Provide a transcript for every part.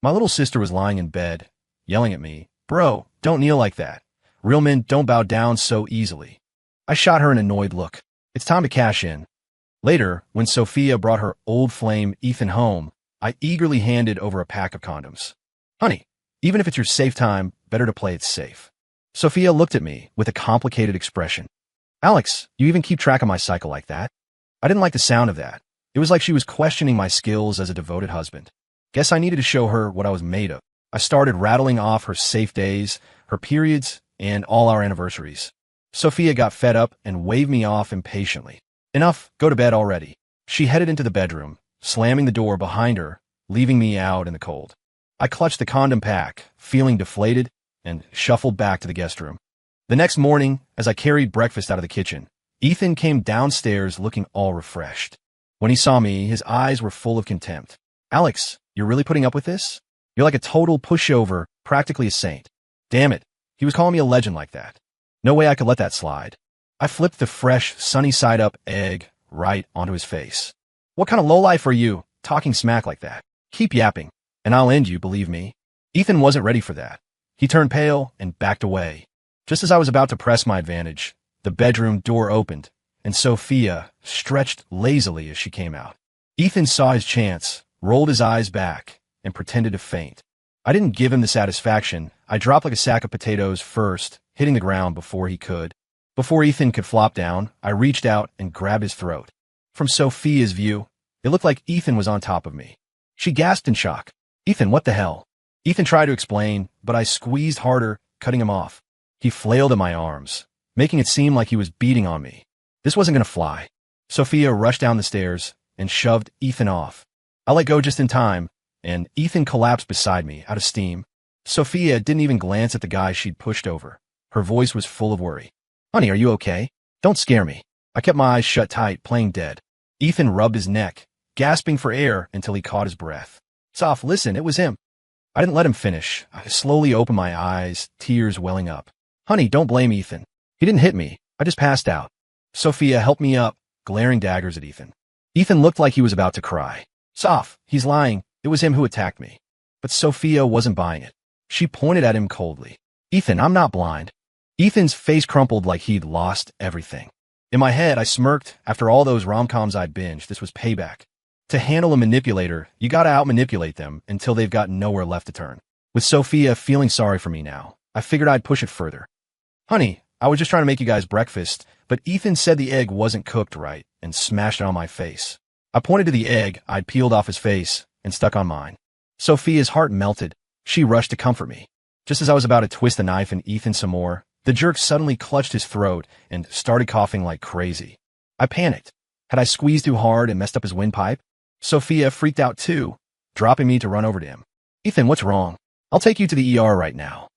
My little sister was lying in bed, yelling at me, "Bro, don't kneel like that. Real men don't bow down so easily." I shot her an annoyed look. It's time to cash in. Later, when Sophia brought her old flame Ethan home, I eagerly handed over a pack of condoms. "Honey, even if it's your safe time, better to play it safe." Sophia looked at me with a complicated expression. "Alex, you even keep track of my cycle like that?" I didn't like the sound of that. It was like she was questioning my skills as a devoted husband. Guess I needed to show her what I was made of. I started rattling off her safe days, her periods, and all our anniversaries. Sophia got fed up and waved me off impatiently. "Enough, go to bed already." She headed into the bedroom, slamming the door behind her, leaving me out in the cold. I clutched the condom pack, feeling deflated, and shuffled back to the guest room. The next morning, as I carried breakfast out of the kitchen, Ethan came downstairs looking all refreshed. When he saw me, his eyes were full of contempt. "Alex, you're really putting up with this? You're like a total pushover, practically a saint." Damn it, he was calling me a legend like that. No way I could let that slide. I flipped the fresh, sunny-side-up egg right onto his face. "What kind of lowlife are you, talking smack like that? Keep yapping, and I'll end you, believe me." Ethan wasn't ready for that. He turned pale and backed away. Just as I was about to press my advantage, the bedroom door opened, and Sophia stretched lazily as she came out. Ethan saw his chance, rolled his eyes back, and pretended to faint. I didn't give him the satisfaction. I dropped like a sack of potatoes first, hitting the ground before he could. Before Ethan could flop down, I reached out and grabbed his throat. From Sophia's view, it looked like Ethan was on top of me. She gasped in shock. "Ethan, what the hell?" Ethan tried to explain, but I squeezed harder, cutting him off. He flailed at my arms, making it seem like he was beating on me. This wasn't going to fly. Sophia rushed down the stairs and shoved Ethan off. I let go just in time, and Ethan collapsed beside me, out of steam. Sophia didn't even glance at the guy she'd pushed over. Her voice was full of worry. "Honey, are you okay? Don't scare me." I kept my eyes shut tight, playing dead. Ethan rubbed his neck, gasping for air until he caught his breath. "Soph, listen, it was him." I didn't let him finish. I slowly opened my eyes, tears welling up. "Honey, don't blame Ethan. He didn't hit me. I just passed out." Sophia helped me up, glaring daggers at Ethan. Ethan looked like he was about to cry. "Soph, he's lying. It was him who attacked me." But Sophia wasn't buying it. She pointed at him coldly. "Ethan, I'm not blind." Ethan's face crumpled like he'd lost everything. In my head, I smirked. After all those rom-coms I'd binged, this was payback. To handle a manipulator, you gotta out-manipulate them until they've got nowhere left to turn. With Sophia feeling sorry for me now, I figured I'd push it further. "Honey, I was just trying to make you guys breakfast, but Ethan said the egg wasn't cooked right and smashed it on my face." I pointed to the egg I'd peeled off his face and stuck on mine. Sophia's heart melted. She rushed to comfort me. Just as I was about to twist the knife in Ethan some more, the jerk suddenly clutched his throat and started coughing like crazy. I panicked. Had I squeezed too hard and messed up his windpipe? Sophia freaked out too, dropping me to run over to him. "Ethan, what's wrong? I'll take you to the ER right now."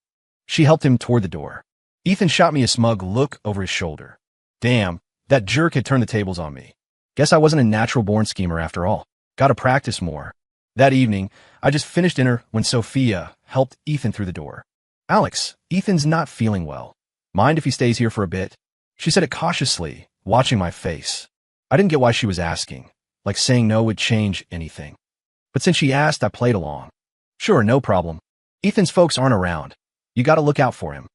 She helped him toward the door. Ethan shot me a smug look over his shoulder. Damn, that jerk had turned the tables on me. Guess I wasn't a natural-born schemer after all. Gotta practice more. That evening, I just finished dinner when Sophia helped Ethan through the door. "Alex, Ethan's not feeling well. Mind if he stays here for a bit?" She said it cautiously, watching my face. I didn't get why she was asking, like saying no would change anything. But since she asked, I played along. "Sure, no problem. Ethan's folks aren't around. You gotta look out for him."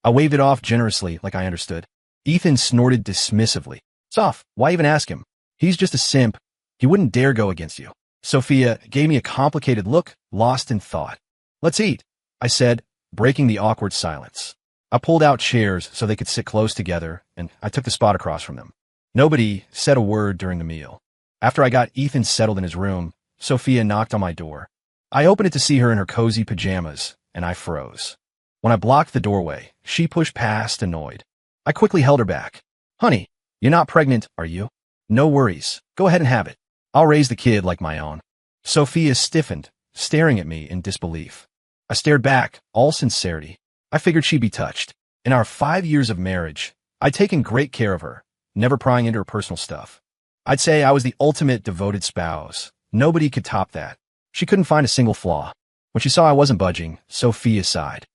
I waved it off generously, like I understood. Ethan snorted dismissively. "Soph, why even ask him? He's just a simp. He wouldn't dare go against you." Sophia gave me a complicated look, lost in thought. "Let's eat," I said, breaking the awkward silence. I pulled out chairs so they could sit close together, and I took the spot across from them. Nobody said a word during the meal. After I got Ethan settled in his room, Sophia knocked on my door. I opened it to see her in her cozy pajamas, and I froze. When I blocked the doorway, she pushed past, annoyed. I quickly held her back. "Honey, you're not pregnant, are you?" "No worries. Go ahead and have it. I'll raise the kid like my own." Sophia stiffened, staring at me in disbelief. I stared back, all sincerity. I figured she'd be touched. In our 5 years of marriage, I'd taken great care of her, never prying into her personal stuff. I'd say I was the ultimate devoted spouse. Nobody could top that. She couldn't find a single flaw. When she saw I wasn't budging, Sophia sighed.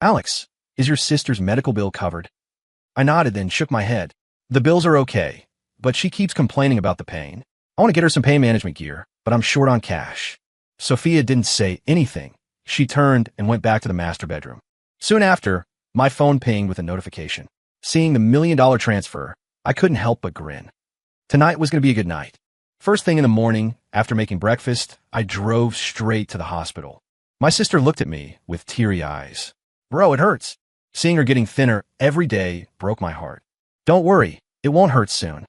"Alex, is your sister's medical bill covered?" I nodded, then shook my head. "The bills are okay, but she keeps complaining about the pain. I want to get her some pain management gear, but I'm short on cash." Sophia didn't say anything. She turned and went back to the master bedroom. Soon after, my phone pinged with a notification. Seeing the $1 million transfer, I couldn't help but grin. Tonight was going to be a good night. First thing in the morning, after making breakfast, I drove straight to the hospital. My sister looked at me with teary eyes. Bro, it hurts. Seeing her getting thinner every day broke my heart. Don't worry, it won't hurt soon.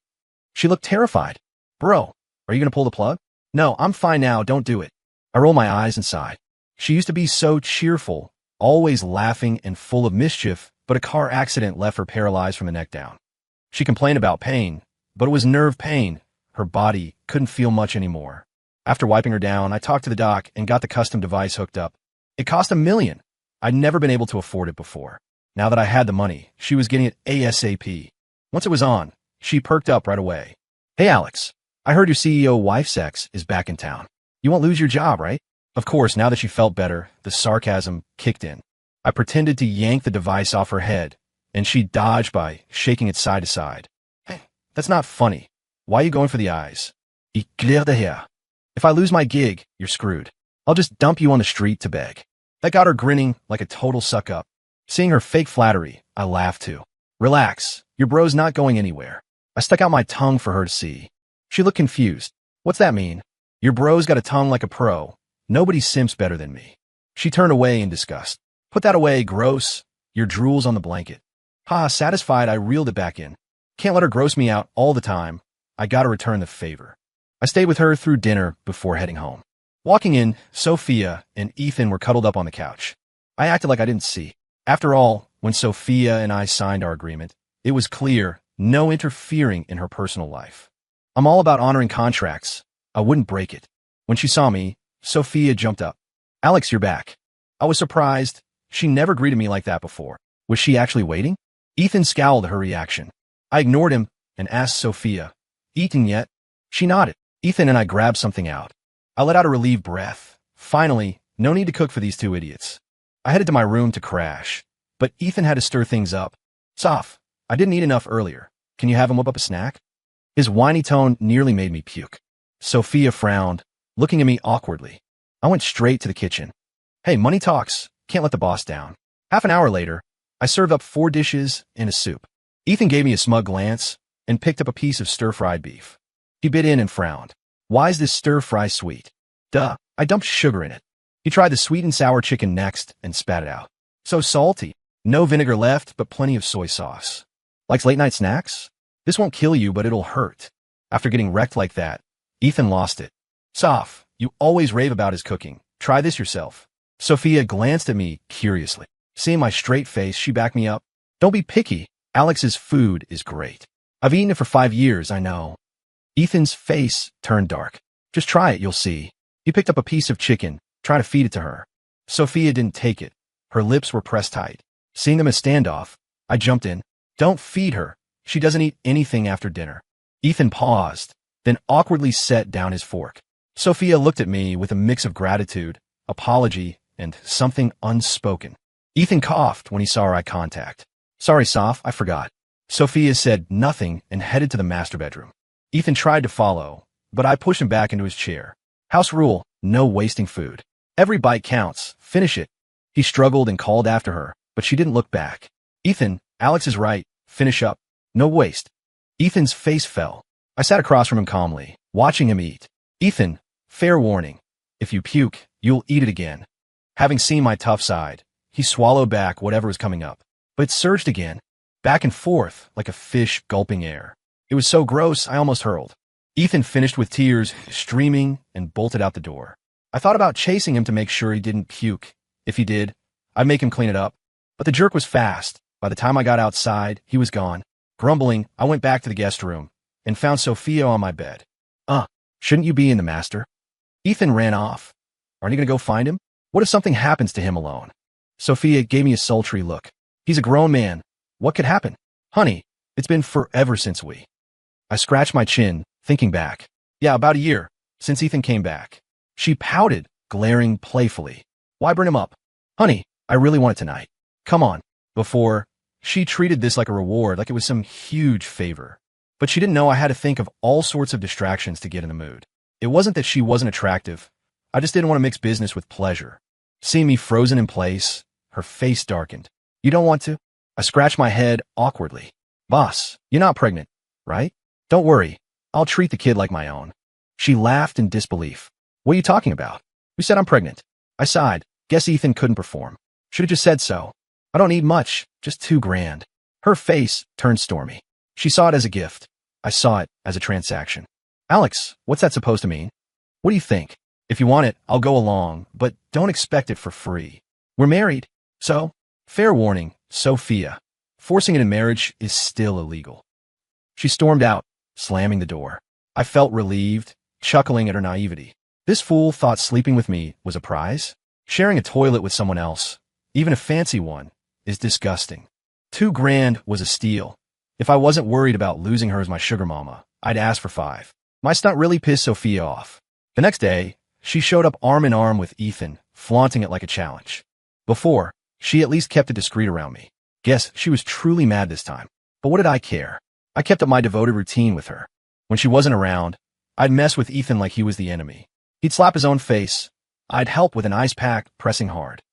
She looked terrified. Bro, are you going to pull the plug? No, I'm fine now, don't do it. I roll my eyes and sighed. She used to be so cheerful, always laughing and full of mischief, but a car accident left her paralyzed from the neck down. She complained about pain, but it was nerve pain. Her body couldn't feel much anymore. After wiping her down, I talked to the doc and got the custom device hooked up. It cost $1 million. I'd never been able to afford it before. Now that I had the money, she was getting it ASAP. Once it was on, she perked up right away. Hey Alex, I heard your CEO Wife is back in town. You won't lose your job, right? Of course, now that she felt better, the sarcasm kicked in. I pretended to yank the device off her head, and she dodged by shaking it side to side. Hey, that's not funny. Why are you going for the eyes? Éclair de hair. If I lose my gig, you're screwed. I'll just dump you on the street to beg. That got her grinning like a total suck-up. Seeing her fake flattery, I laughed too. Relax, your bro's not going anywhere. I stuck out my tongue for her to see. She looked confused. What's that mean? Your bro's got a tongue like a pro. Nobody simps better than me. She turned away in disgust. Put that away, gross. Your drool's on the blanket. Satisfied, I reeled it back in. Can't let her gross me out all the time. I gotta return the favor. I stayed with her through dinner before heading home. Walking in, Sophia and Ethan were cuddled up on the couch. I acted like I didn't see. After all, when Sophia and I signed our agreement, it was clear no interfering in her personal life. I'm all about honoring contracts. I wouldn't break it. When she saw me, Sophia jumped up. Alex, you're back. I was surprised. She never greeted me like that before. Was she actually waiting? Ethan scowled at her reaction. I ignored him and asked Sophia, eaten yet? She nodded. Ethan and I grabbed something out. I let out a relieved breath. Finally, no need to cook for these two idiots. I headed to my room to crash, but Ethan had to stir things up. Soph, I didn't eat enough earlier. Can you have him whip up a snack? His whiny tone nearly made me puke. Sophia frowned, looking at me awkwardly. I went straight to the kitchen. Hey, money talks. Can't let the boss down. Half an hour later, I served up 4 dishes and a soup. Ethan gave me a smug glance and picked up a piece of stir-fried beef. He bit in and frowned. Why is this stir-fry sweet? Duh, I dumped sugar in it. He tried the sweet and sour chicken next and spat it out. So salty. No vinegar left, but plenty of soy sauce. Likes late-night snacks? This won't kill you, but it'll hurt. After getting wrecked like that, Ethan lost it. Soph, you always rave about his cooking. Try this yourself. Sophia glanced at me curiously. Seeing my straight face, she backed me up. Don't be picky. Alex's food is great. I've eaten it for 5 years, I know. Ethan's face turned dark. Just try it, you'll see. He picked up a piece of chicken, trying to feed it to her. Sophia didn't take it. Her lips were pressed tight. Seeing them as standoff, I jumped in. Don't feed her. She doesn't eat anything after dinner. Ethan paused, then awkwardly set down his fork. Sophia looked at me with a mix of gratitude, apology, and something unspoken. Ethan coughed when he saw our eye contact. Sorry, Soph, I forgot. Sophia said nothing and headed to the master bedroom. Ethan tried to follow, but I pushed him back into his chair. House rule, no wasting food. Every bite counts, finish it. He struggled and called after her, but she didn't look back. Ethan, Alex is right, finish up. No waste. Ethan's face fell. I sat across from him calmly, watching him eat. Ethan, fair warning. If you puke, you'll eat it again. Having seen my tough side, he swallowed back whatever was coming up. But it surged again, back and forth like a fish gulping air. It was so gross, I almost hurled. Ethan finished with tears streaming and bolted out the door. I thought about chasing him to make sure he didn't puke. If he did, I'd make him clean it up. But the jerk was fast. By the time I got outside, he was gone. Grumbling, I went back to the guest room and found Sophia on my bed. Shouldn't you be in the master? Ethan ran off. Aren't you going to go find him? What if something happens to him alone? Sophia gave me a sultry look. He's a grown man. What could happen? Honey, it's been forever since we. I scratched my chin, thinking back. Yeah, about a year, since Ethan came back. She pouted, glaring playfully. Why bring him up? Honey, I really want it tonight. Come on. Before, she treated this like a reward, like it was some huge favor. But she didn't know I had to think of all sorts of distractions to get in the mood. It wasn't that she wasn't attractive. I just didn't want to mix business with pleasure. Seeing me frozen in place, her face darkened. You don't want to? I scratched my head awkwardly. Boss, you're not pregnant, right? Don't worry. I'll treat the kid like my own. She laughed in disbelief. What are you talking about? Who said I'm pregnant? I sighed. Guess Ethan couldn't perform. Should have just said so. I don't need much, just $2,000. Her face turned stormy. She saw it as a gift. I saw it as a transaction. Alex, what's that supposed to mean? What do you think? If you want it, I'll go along, but don't expect it for free. We're married, so, fair warning, Sophia. Forcing it in marriage is still illegal. She stormed out, slamming the door. I felt relieved, chuckling at her naivety. This fool thought sleeping with me was a prize? Sharing a toilet with someone else, even a fancy one, is disgusting. $2,000 was a steal. If I wasn't worried about losing her as my sugar mama, I'd ask for 5. My stunt really pissed Sophia off. The next day, she showed up arm in arm with Ethan, flaunting it like a challenge. Before, she at least kept it discreet around me. Guess she was truly mad this time. But what did I care? I kept up my devoted routine with her. When she wasn't around, I'd mess with Ethan like he was the enemy. He'd slap his own face. I'd help with an ice pack, pressing hard.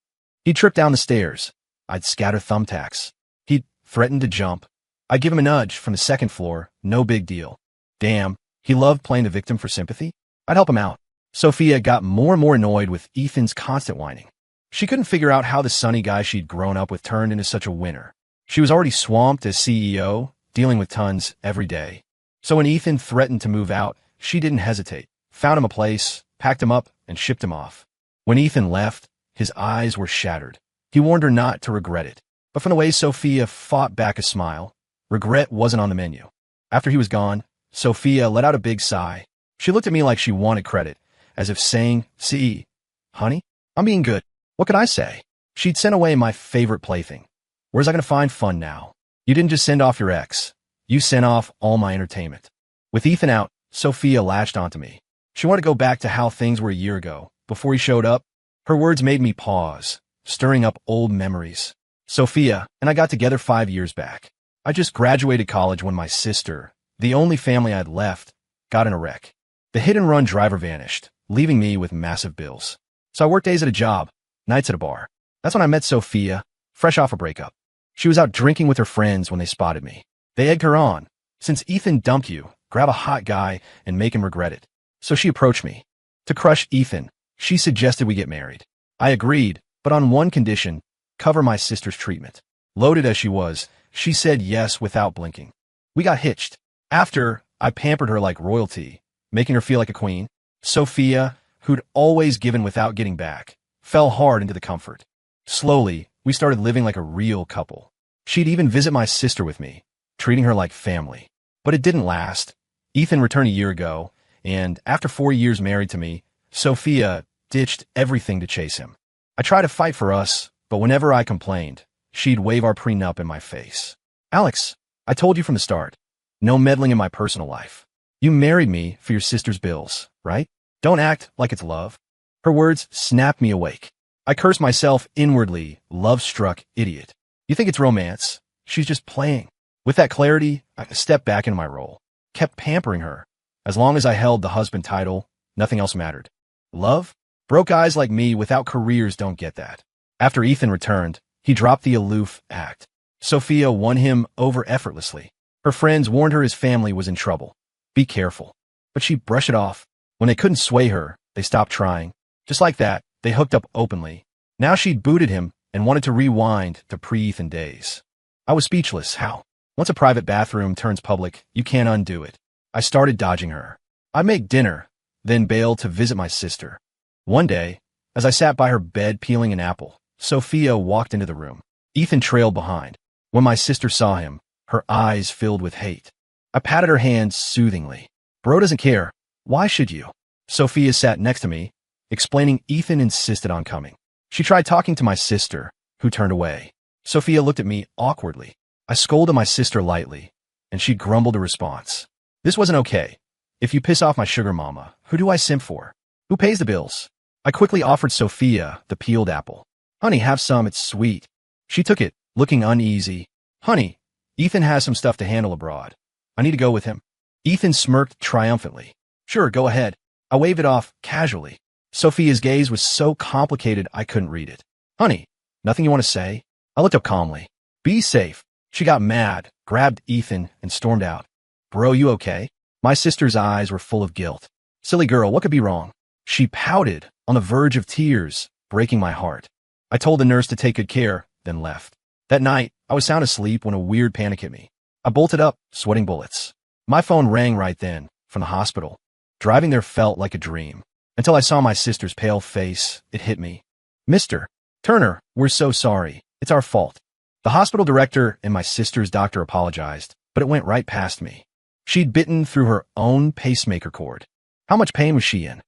He'd trip down the stairs. I'd scatter thumbtacks. He'd threaten to jump. I'd give him a nudge from the second floor, no big deal. Damn, he loved playing the victim for sympathy. I'd help him out. Sophia got more and more annoyed with Ethan's constant whining. She couldn't figure out how the sunny guy she'd grown up with turned into such a winner. She was already swamped as CEO, dealing with tons every day. So when Ethan threatened to move out, she didn't hesitate, found him a place, packed him up, and shipped him off. When Ethan left, his eyes were shattered. He warned her not to regret it. But from the way Sophia fought back a smile, regret wasn't on the menu. After he was gone, Sophia let out a big sigh. She looked at me like she wanted credit, as if saying, "See, honey, I'm being good." What could I say? She'd sent away my favorite plaything. Where's I going to find fun now? You didn't just send off your ex. You sent off all my entertainment. With Ethan out, Sophia latched onto me. She wanted to go back to how things were a year ago, before he showed up. Her words made me pause, stirring up old memories. Sophia and I got together 5 years back. I just graduated college when my sister, the only family I'd left, got in a wreck. The hit-and-run driver vanished, leaving me with massive bills. So I worked days at a job, nights at a bar. That's when I met Sophia, fresh off a breakup. She was out drinking with her friends when they spotted me. They egged her on. Since Ethan dumped you, grab a hot guy and make him regret it. So she approached me. To crush Ethan, she suggested we get married. I agreed, but on one condition, cover my sister's treatment. Loaded as she was, she said yes without blinking. We got hitched. After, I pampered her like royalty, making her feel like a queen. Sophia, who'd always given without getting back, fell hard into the comfort. Slowly, we started living like a real couple. She'd even visit my sister with me, treating her like family. But it didn't last. Ethan returned a year ago, and after 4 years married to me, Sophia ditched everything to chase him. I tried to fight for us, but whenever I complained, she'd wave our prenup in my face. Alex, I told you from the start, no meddling in my personal life. You married me for your sister's bills, right? Don't act like it's love. Her words snapped me awake. I cursed myself inwardly, love-struck idiot. You think it's romance? She's just playing. With that clarity, I stepped back into my role, kept pampering her. As long as I held the husband title, nothing else mattered. Love? Broke guys like me without careers don't get that. After Ethan returned, he dropped the aloof act. Sophia won him over effortlessly. Her friends warned her his family was in trouble. Be careful. But she brushed it off. When they couldn't sway her, they stopped trying. Just like that, they hooked up openly. Now she'd booted him and wanted to rewind to pre-Ethan days. I was speechless. How? Once a private bathroom turns public, you can't undo it. I started dodging her. I'd make dinner, then bail to visit my sister. One day, as I sat by her bed peeling an apple, Sophia walked into the room. Ethan trailed behind. When my sister saw him, her eyes filled with hate. I patted her hand soothingly. Bro doesn't care. Why should you? Sophia sat next to me, explaining Ethan insisted on coming. She tried talking to my sister, who turned away. Sophia looked at me awkwardly. I scolded my sister lightly, and she grumbled a response. This wasn't okay. If you piss off my sugar mama, who do I simp for? Who pays the bills? I quickly offered Sophia the peeled apple. Honey, have some, it's sweet. She took it, looking uneasy. Honey, Ethan has some stuff to handle abroad. I need to go with him. Ethan smirked triumphantly. Sure, go ahead. I waved it off casually. Sophia's gaze was so complicated I couldn't read it. Honey, nothing you want to say? I looked up calmly. Be safe. She got mad, grabbed Ethan, and stormed out. Bro, you okay? My sister's eyes were full of guilt. Silly girl, what could be wrong? She pouted, on the verge of tears, breaking my heart. I told the nurse to take good care, then left. That night, I was sound asleep when a weird panic hit me. I bolted up, sweating bullets. My phone rang right then, from the hospital. Driving there felt like a dream. Until I saw my sister's pale face, it hit me. Mr. Turner, we're so sorry. It's our fault. The hospital director and my sister's doctor apologized, but it went right past me. She'd bitten through her own pacemaker cord. How much pain was she in?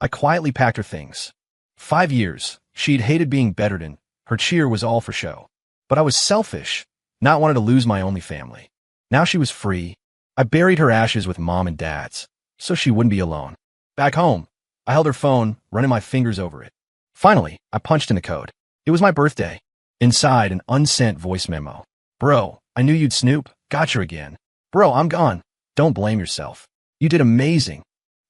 I quietly packed her things. 5 years, she'd hated being bedridden. Her cheer was all for show. But I was selfish, not wanting to lose my only family. Now she was free. I buried her ashes with Mom and Dad's, so she wouldn't be alone. Back home, I held her phone, running my fingers over it. Finally, I punched in the code. It was my birthday. Inside, an unsent voice memo. Bro, I knew you'd snoop. Gotcha again. Bro, I'm gone. Don't blame yourself. You did amazing.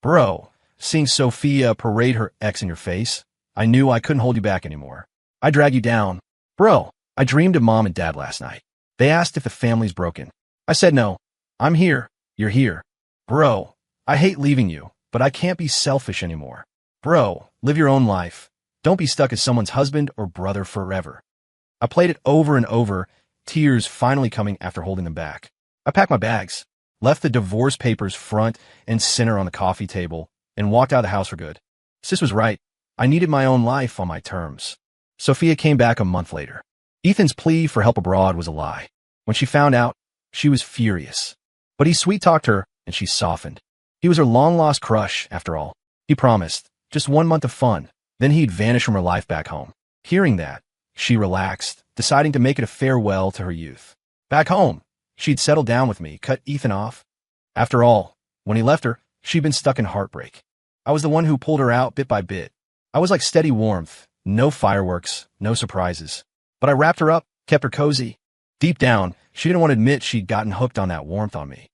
Bro, seeing Sophia parade her ex in your face, I knew I couldn't hold you back anymore. I dragged you down. Bro, I dreamed of Mom and Dad last night. They asked if the family's broken. I said no. I'm here. You're here. Bro, I hate leaving you, but I can't be selfish anymore. Bro, live your own life. Don't be stuck as someone's husband or brother forever. I played it over and over, tears finally coming after holding them back. I packed my bags, left the divorce papers front and center on the coffee table, and walked out of the house for good. Sis was right. I needed my own life on my terms. Sophia came back a month later. Ethan's plea for help abroad was a lie. When she found out, she was furious. But he sweet-talked her, and she softened. He was her long-lost crush, after all. He promised, just 1 month of fun, then he'd vanish from her life back home. Hearing that, she relaxed, deciding to make it a farewell to her youth. Back home, she'd settled down with me, cut Ethan off. After all, when he left her, she'd been stuck in heartbreak. I was the one who pulled her out bit by bit. I was like steady warmth, no fireworks, no surprises. But I wrapped her up, kept her cozy. Deep down, she didn't want to admit she'd gotten hooked on that warmth on me.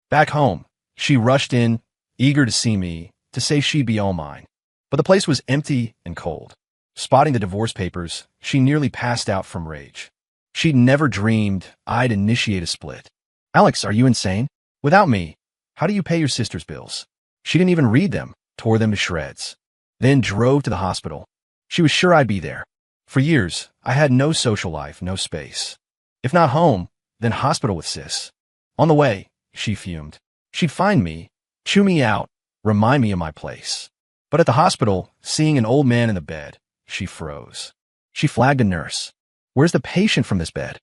Back home, she rushed in, eager to see me, to say she'd be all mine. But the place was empty and cold. Spotting the divorce papers, she nearly passed out from rage. She'd never dreamed I'd initiate a split. Alex, are you insane? Without me, how do you pay your sister's bills? She didn't even read them, tore them to shreds. Then drove to the hospital. She was sure I'd be there. For years, I had no social life, no space. If not home, then hospital with sis. On the way, she fumed. She'd find me, chew me out, remind me of my place. But at the hospital, seeing an old man in the bed, she froze. She flagged a nurse. Where's the patient from this bed?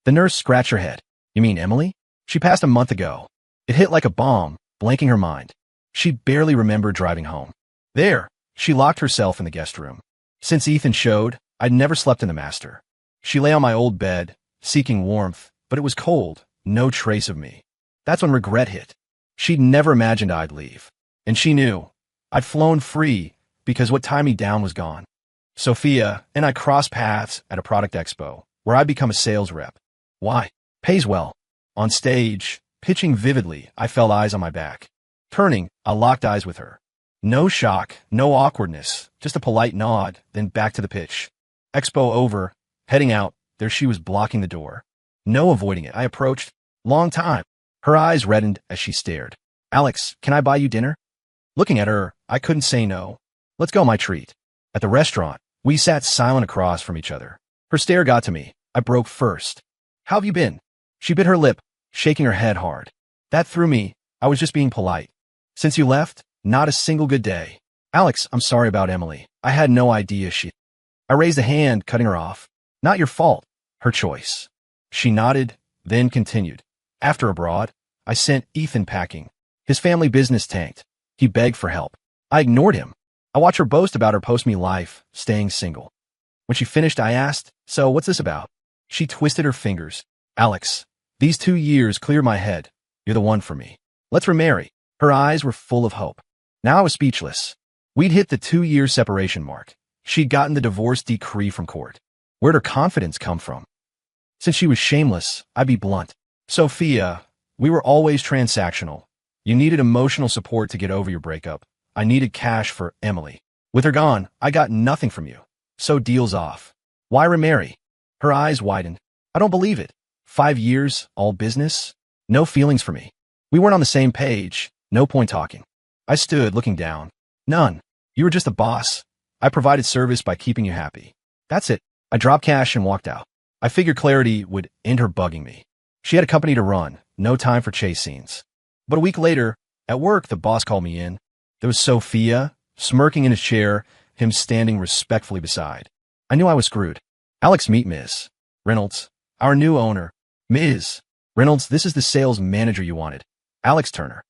The nurse scratched her head. You mean Emily? She passed a month ago. It hit like a bomb, blanking her mind. She barely remembered driving home. There, she locked herself in the guest room. Since Ethan showed, I'd never slept in the master. She lay on my old bed, seeking warmth, but it was cold, no trace of me. That's when regret hit. She'd never imagined I'd leave. And she knew. I'd flown free because what tied me down was gone. Sophia and I crossed paths at a product expo, where I'd become a sales rep. Why? Pays well. On stage, pitching vividly, I felt eyes on my back. Turning, I locked eyes with her. No shock, no awkwardness, just a polite nod, then back to the pitch. Expo over, heading out, there she was blocking the door. No avoiding it. I approached. Long time. Her eyes reddened as she stared. Alex, can I buy you dinner? Looking at her, I couldn't say no. Let's go, my treat. At the restaurant, we sat silent across from each other. Her stare got to me. I broke first. How have you been? She bit her lip, shaking her head hard. That threw me. I was just being polite. Since you left, not a single good day. Alex, I'm sorry about Emily. I had no idea she... I raised a hand, cutting her off. Not your fault. Her choice. She nodded, then continued. After abroad, I sent Ethan packing. His family business tanked. He begged for help. I ignored him. I watched her boast about her post-me life, staying single. When she finished, I asked, so what's this about? She twisted her fingers. Alex, these 2 years cleared my head. You're the one for me. Let's remarry. Her eyes were full of hope. Now I was speechless. We'd hit the 2-year separation mark. She'd gotten the divorce decree from court. Where'd her confidence come from? Since she was shameless, I'd be blunt. Sophia, we were always transactional. You needed emotional support to get over your breakup. I needed cash for Emily. With her gone, I got nothing from you. So deal's off. Why remarry? Her eyes widened. I don't believe it. 5 years, all business? No feelings for me. We weren't on the same page. No point talking. I stood, looking down. None. You were just a boss. I provided service by keeping you happy. That's it. I dropped cash and walked out. I figured clarity would end her bugging me. She had a company to run. No time for chase scenes. But a week later, at work, the boss called me in. There was Sophia, smirking in his chair, him standing respectfully beside. I knew I was screwed. Alex, meet Ms. Reynolds, our new owner. Ms. Reynolds, this is the sales manager you wanted. Alex Turner.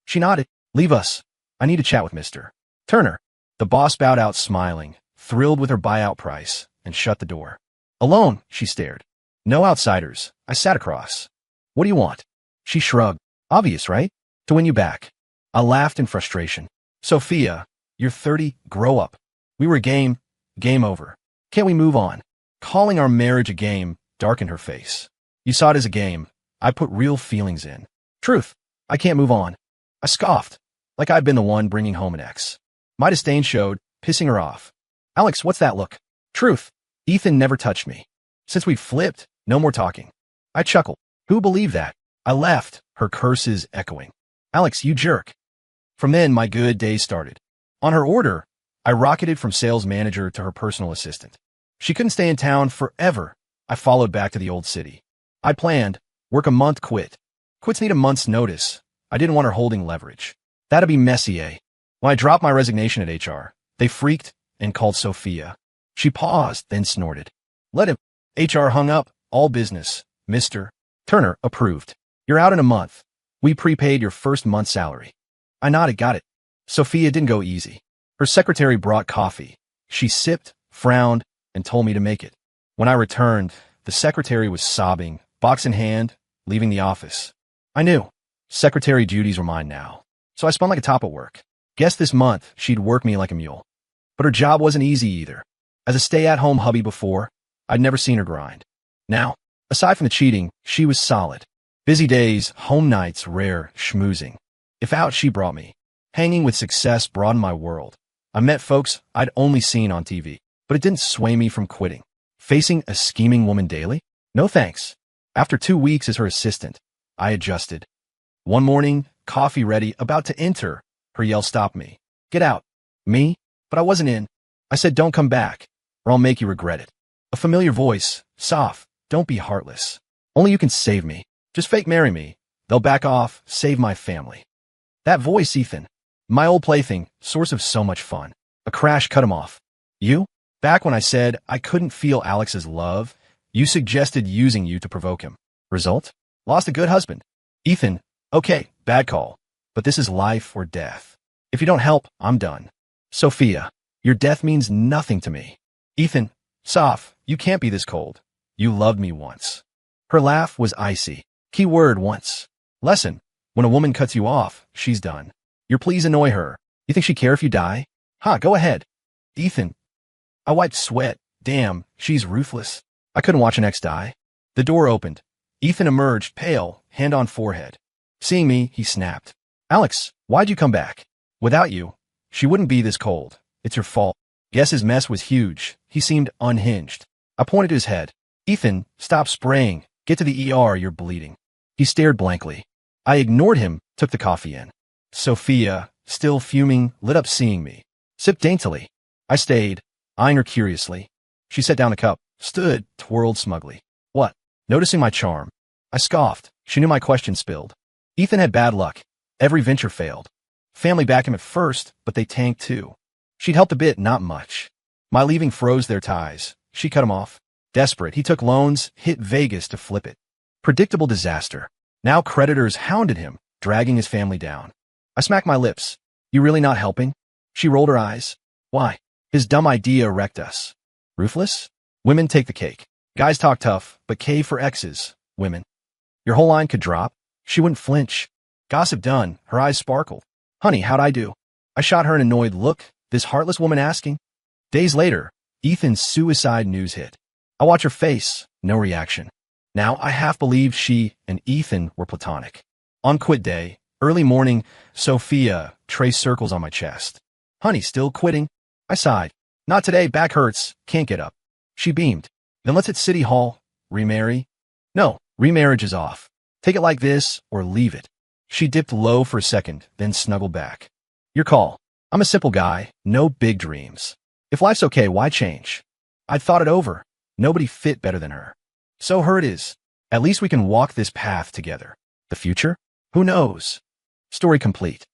She nodded. Leave us. I need to chat with Mr. Turner. The boss bowed out smiling, thrilled with her buyout price, and shut the door. Alone, she stared. No outsiders. I sat across. What do you want? She shrugged. Obvious, right? To win you back. I laughed in frustration. Sophia, you're 30, grow up. We were game over. Can't we move on? Calling our marriage a game darkened her face. You saw it as a game. I put real feelings in. Truth, I can't move on. I scoffed, like I'd been the one bringing home an ex. My disdain showed, pissing her off. Alex, what's that look? Truth, Ethan never touched me. Since we flipped, no more talking. I chuckled. Who believed that? I left, her curses echoing. Alex, you jerk. From then, my good days started. On her order, I rocketed from sales manager to her personal assistant. She couldn't stay in town forever. I followed back to the old city. I planned, work a month, quit. Quits need a month's notice. I didn't want her holding leverage. That'd be messy, eh? When I dropped my resignation at HR, they freaked and called Sophia. She paused, then snorted. Let him. HR hung up. All business. Mr. Turner approved. You're out in a month. We prepaid your first month's salary. I nodded, got it. Sophia didn't go easy. Her secretary brought coffee. She sipped, frowned, and told me to make it. When I returned, the secretary was sobbing, box in hand, leaving the office. I knew. Secretary duties were mine now. So I spun like a top at work. Guessed this month she'd work me like a mule. But her job wasn't easy either. As a stay-at-home hubby before, I'd never seen her grind. Now, aside from the cheating, she was solid. Busy days, home nights, rare, schmoozing. If out, she brought me. Hanging with success broadened my world. I met folks I'd only seen on TV, but it didn't sway me from quitting. Facing a scheming woman daily? No thanks. After 2 weeks as her assistant, I adjusted. One morning, coffee ready, about to enter, her yell stopped me. Get out. Me? But I wasn't in. I said, don't come back, or I'll make you regret it. A familiar voice, soft, don't be heartless. Only you can save me. Just fake marry me. They'll back off, save my family. That voice, Ethan. My old plaything, source of so much fun. A crash cut him off. You? Back when I said I couldn't feel Alex's love, you suggested using you to provoke him. Result? Lost a good husband. Ethan, okay, bad call. But this is life or death. If you don't help, I'm done. Sophia, your death means nothing to me. Ethan, Soph, you can't be this cold. You loved me once. Her laugh was icy. Key word, once. Lesson. When a woman cuts you off, she's done. Your pleas annoy her. You think she'd care if you die? Go ahead. Ethan. I wiped sweat. Damn, she's ruthless. I couldn't watch an ex die. The door opened. Ethan emerged, pale, hand on forehead. Seeing me, he snapped. Alex, why'd you come back? Without you, she wouldn't be this cold. It's your fault. Guess his mess was huge. He seemed unhinged. I pointed to his head. Ethan, stop spraying. Get to the ER, you're bleeding. He stared blankly. I ignored him, took the coffee in. Sophia, still fuming, lit up seeing me. Sipped daintily. I stayed, eyeing her curiously. She set down the cup, stood, twirled smugly. What? Noticing my charm. I scoffed. She knew my question spilled. Ethan had bad luck. Every venture failed. Family backed him at first, but they tanked too. She'd helped a bit, not much. My leaving froze their ties. She cut him off. Desperate, he took loans, hit Vegas to flip it. Predictable disaster. Now creditors hounded him, dragging his family down. I smacked my lips. You really not helping? She rolled her eyes. Why? His dumb idea wrecked us. Ruthless? Women take the cake. Guys talk tough, but cave for exes. Women. Your whole line could drop. She wouldn't flinch. Gossip done. Her eyes sparkled. Honey, how'd I do? I shot her an annoyed look. This heartless woman asking. Days later, Ethan's suicide news hit. I watch her face. No reaction. Now I half believe she and Ethan were platonic. On quit day, early morning, Sophia traced circles on my chest. Honey, still quitting? I sighed. Not today, back hurts, can't get up. She beamed. Then let's hit City Hall. Remarry? No, remarriage is off. Take it like this, or leave it. She dipped low for a second, then snuggled back. Your call. I'm a simple guy, no big dreams. If life's okay, why change? I'd thought it over. Nobody fit better than her. So her it is. At least we can walk this path together. The future? Who knows? Story complete.